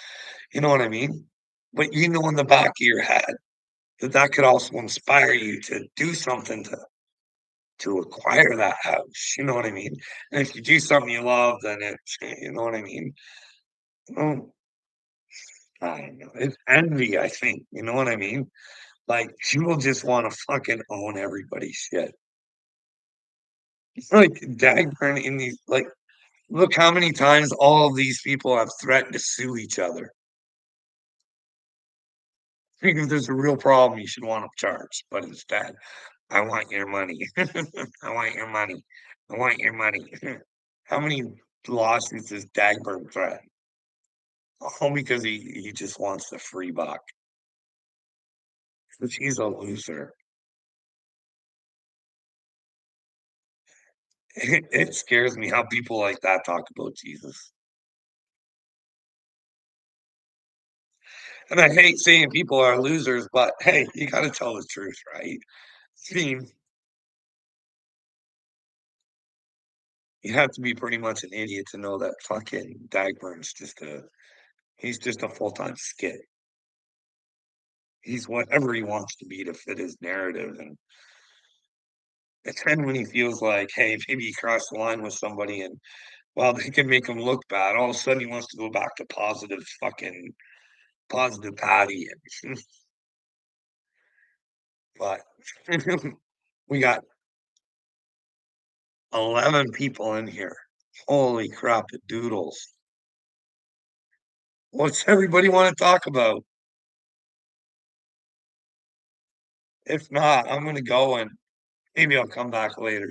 You know what I mean? But you know in the back of your head that that could also inspire you to do something to acquire that house, you know what I mean? And if you do something you love, then it's you know what I mean? Oh, I don't know, it's envy, I think, you know what I mean? Like, people just wanna fucking own everybody's shit. It's like Dagburn in these like, Look how many times all of these people have threatened to sue each other. Think if there's a real problem, you should want them charged, but instead, "I want your money. I want your money. I want your money." How many lawsuits has Dagberg threatened? All because he just wants the free buck. 'Cause he's a loser. It scares me how people like that talk about Jesus. And I hate saying people are losers, but hey, you gotta tell the truth, right? I mean, you have to be pretty much an idiot to know that fucking Dagburn's just a he's just a full-time skit. He's whatever he wants to be to fit his narrative, and then when he feels like, hey, maybe he crossed the line with somebody and, well, they can make him look bad, all of a sudden he wants to go back to positive Patty, and but we got 11 people in here. Holy crap, doodles. What's everybody wanna talk about? If not, I'm gonna go and maybe I'll come back later.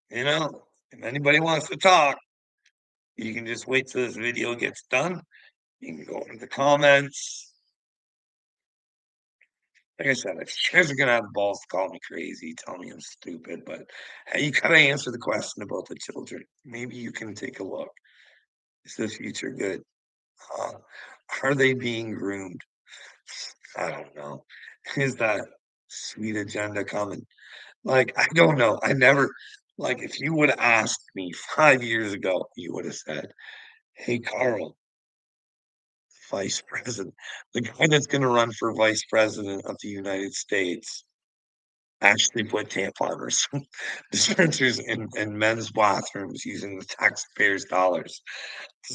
You know, if anybody wants to talk, you can just wait till this video gets done. You can go in the comments. Like I said, if you guys are gonna have the balls to call me crazy, tell me I'm stupid, but hey, you gotta answer the question about the children. Maybe you can take a look. Is the future good? Uh, are they being groomed? I don't know. Is that sweet agenda coming? Like, I don't know. I never like, if you would have asked me 5 years ago, you would have said, "Hey, Carl, vice president, the guy that's gonna run for vice president of the United States actually put tampons dispensers in men's bathrooms using the taxpayers' dollars."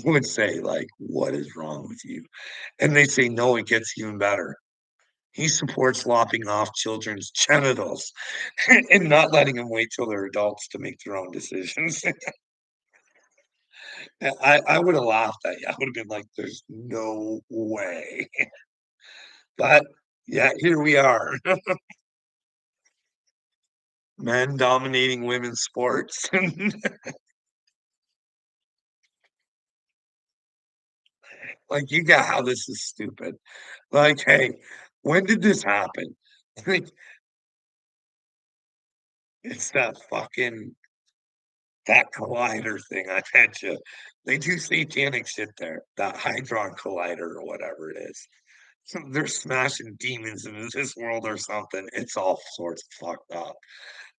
I would say, like, "What is wrong with you?" And they say, "No, it gets even better. He supports lopping off children's genitals and not letting them wait till they're adults to make their own decisions." I would have laughed at you. I would have been like, "There's no way." But, yeah, here we are. Men dominating women's sports. Like, you got how this is stupid. Like, hey, when did this happen? Like, it's that fucking that collider thing, I bet you. They do satanic shit there, that Hadron Collider or whatever it is. So they're smashing demons into this world or something. It's all sorts of fucked up.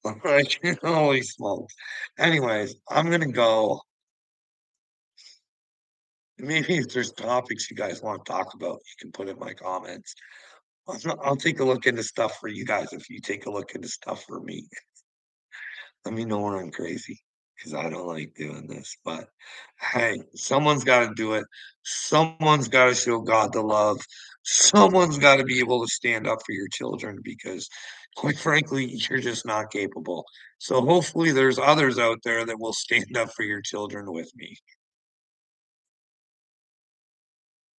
Like, holy smokes. Anyways, I'm gonna go. Maybe if there's topics you guys want to talk about, you can put in my comments. I'll take a look into stuff for you guys if you take a look into stuff for me. Let me know when I'm crazy because I don't like doing this. But hey, someone's got to do it. Someone's got to show God the love. Someone's got to be able to stand up for your children because, quite frankly, you're just not capable. So hopefully, there's others out there that will stand up for your children with me.